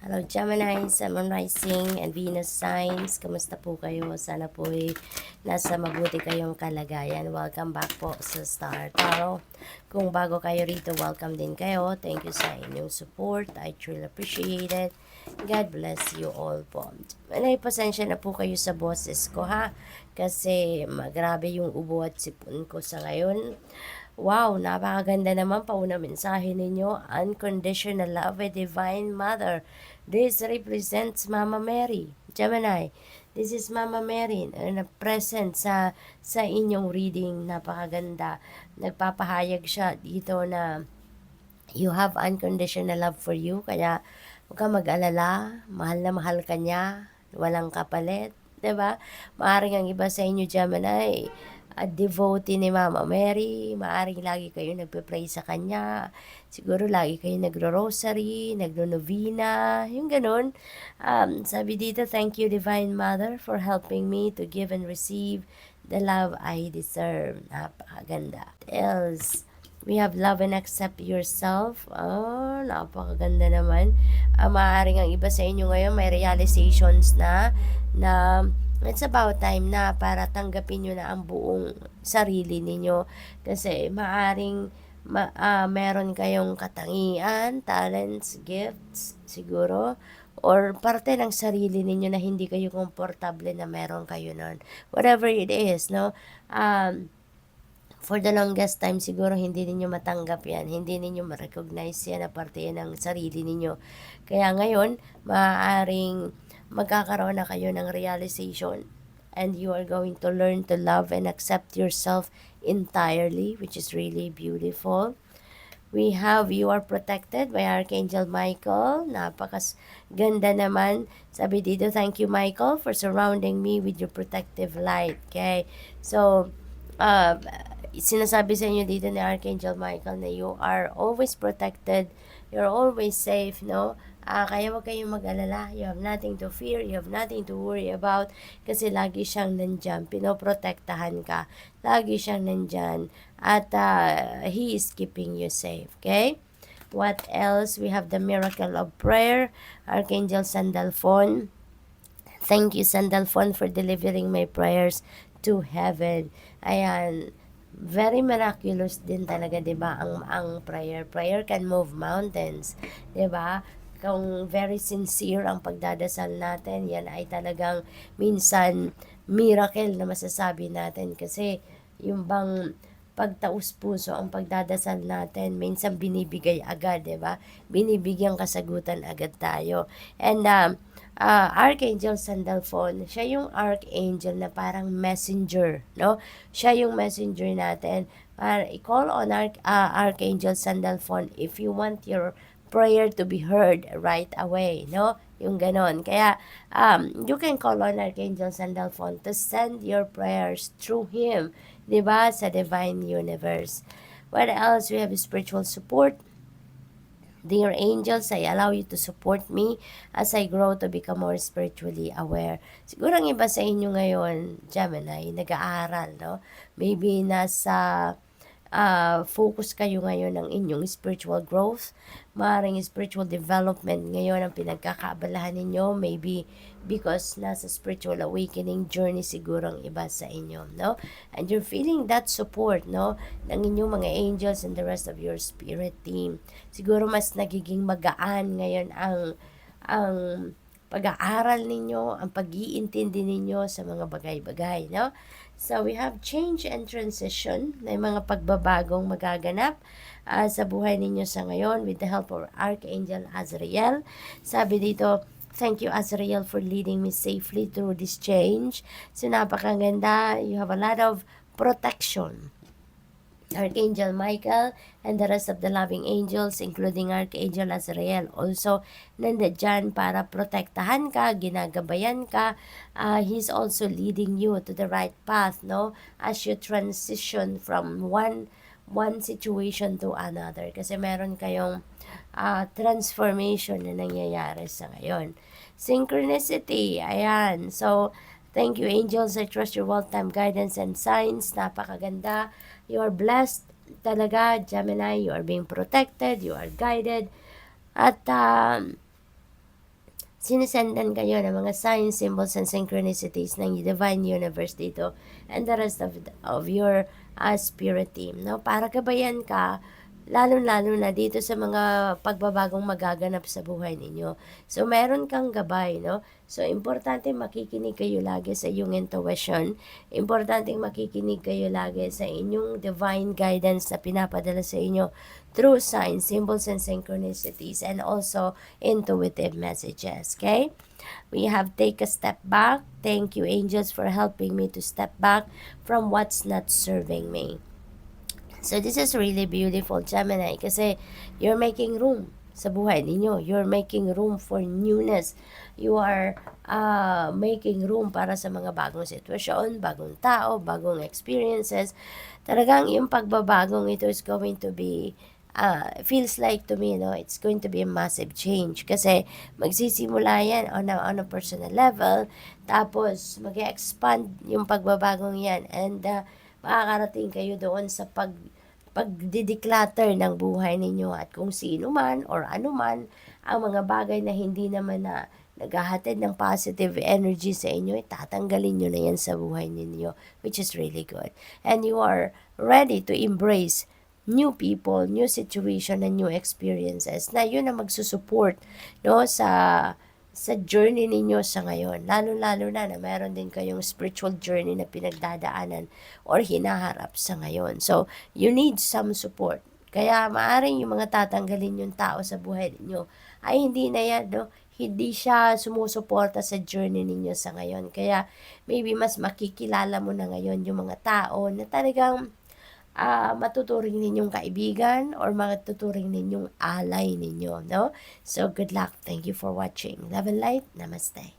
Hello Gemini, Sun, Moon Rising, and Venus signs. Kamusta po kayo? Sana po nasa mabuti kayong kalagayan. Welcome back po sa Star Tarot. Kung bago kayo rito, welcome din kayo. Thank you sa inyong support. I truly appreciate it. God bless you all po. Manay, pasensya na po kayo sa boses ko ha. Kasi grabe yung ubo at sipon ko sa ngayon. Wow, napakaganda naman pa una mensahe ninyo. Unconditional love with Divine Mother. This represents Mama Mary. Gemini, this is Mama Mary na present sa inyong reading. Napakaganda. Nagpapahayag siya dito na you have unconditional love for you. Kaya huwag ka mag-alala. Mahal na mahal ka niya. Walang kapalit. 'Di ba? Maaaring ang iba sa inyo, Gemini, devotee ni Mama Mary, maaaring lagi kayo nagpe-pray sa kanya, siguro lagi kayo nagro-rosary, nagno-novena, yung ganun. Sabi dito, thank you Divine Mother for helping me to give and receive the love I deserve. Napakaganda. What else? We have love and accept yourself. Oh, napakaganda naman. Maaaring ang iba sa inyo ngayon may realizations na it's about time na para tanggapin nyo na ang buong sarili ninyo. Kasi maaring meron kayong katangian, talents, gifts, siguro, or parte ng sarili ninyo na hindi kayo komportable na meron kayo nun. Whatever it is, no? For the longest time, siguro hindi ninyo matanggap yan. Hindi ninyo ma-recognize yan na parte yan ng sarili ninyo. Kaya ngayon, maaaring magkakaroon na kayo ng realization and you are going to learn to love and accept yourself entirely, which is really beautiful. We have you are protected by Archangel Michael. Napakaganda naman. Sabi dito, thank you Michael for surrounding me with your protective light. Okay? So, sinasabi sa inyo dito ni Archangel Michael na you are always protected, you're always safe, no? Kaya wag kayong mag-alala, you have nothing to fear, you have nothing to worry about, kasi lagi siyang nandyan, pinoprotektahan ka, lagi siyang nandyan, at He is keeping you safe, okay? What else? We have the miracle of prayer, Archangel Sandalphon. Thank you, Sandalphon, for delivering my prayers to heaven. Ayan, very miraculous din talaga, 'di ba? Ang prayer can move mountains, 'di ba? Kung very sincere ang pagdadasal natin, yan ay talagang minsan miracle na masasabi natin, kasi yung bang pagtaus puso ang pagdadasal natin, minsan binibigay agad, 'di ba? Binibigyan kasagutan agad tayo. And Archangel Sandalphon, siya yung archangel na parang messenger, no? Siya yung messenger natin. Para i-call on Archangel Sandalphon if you want your prayer to be heard right away, no? Yung ganon. Kaya, you can call on Archangel Sandalphon to send your prayers through him, di ba? Sa divine universe. What else? We have spiritual support. Dear angels, I allow you to support me as I grow to become more spiritually aware. Siguro ang iba sa inyo ngayon, Gemini, nag-aaral, no? Maybe nasa focus kayo ngayon ng inyong spiritual growth. Maaaring spiritual development ngayon ang pinagkakaabalahan ninyo. Maybe because nasa spiritual awakening journey siguro ang iba sa inyo, no? And you're feeling that support, no? Ng inyong mga angels and the rest of your spirit team. Siguro mas nagiging magaan ngayon ang pag-aaral ninyo, ang pag-iintindi ninyo sa mga bagay-bagay, no? So, we have change and transition. May mga pagbabagong magaganap sa buhay ninyo sa ngayon with the help of Archangel Azrael. Sabi dito, thank you Azrael for leading me safely through this change. So, napakaganda. You have a lot of protection. Archangel Michael and the rest of the loving angels, including Archangel Azrael, also nandyan para protektahan ka, ginagabayan ka. He's also leading you to the right path, no? As you transition from one situation to another. Kasi meron kayong transformation na nangyayari sa ngayon. Synchronicity, ayan. So, thank you angels, I trust your well-timed guidance and signs. Napakaganda. You are blessed talaga, Gemini. You are being protected, you are guided. At sinisendan kayo ng mga signs, symbols, and synchronicities ng Divine Universe dito and the rest of your spirit team, no? Para gabayan ka, lalong-lalo na dito sa mga pagbabagong magaganap sa buhay ninyo. So, meron kang gabay, no? So, importante makikinig kayo lagi sa iyong intuition. Importante makikinig kayo lagi sa inyong divine guidance na pinapadala sa inyo through signs, symbols, and synchronicities, and also intuitive messages, okay? We have take a step back. Thank you, angels, for helping me to step back from what's not serving me. So, this is really beautiful, Gemini, kasi you're making room sa buhay ninyo. You're making room for newness. You are making room para sa mga bagong sitwasyon, bagong tao, bagong experiences. Talagang yung pagbabagong ito is going to be feels like to me, no, it's going to be a massive change kasi magsisimula yan on a personal level, tapos mag-expand yung pagbabagong yan, and makakarating kayo doon sa pagdi-declutter ng buhay ninyo, at kung sino man or ano man ang mga bagay na hindi naman na naghahatid ng positive energy sa inyo, tatanggalin nyo na yan sa buhay ninyo, which is really good. And you are ready to embrace new people, new situation, and new experiences na yun ang magsusupport, no, sa journey ninyo sa ngayon. Lalo-lalo na meron din kayong spiritual journey na pinagdadaanan or hinaharap sa ngayon. So, you need some support. Kaya maaring yung mga tatanggalin yung tao sa buhay ninyo ay hindi na yan, no? Hindi siya sumusuporta sa journey ninyo sa ngayon. Kaya maybe mas makikilala mo na ngayon yung mga tao na talagang matuturing ninyong kaibigan or matuturing ninyong alay ninyo, no? So, good luck. Thank you for watching. Love and light. Namaste.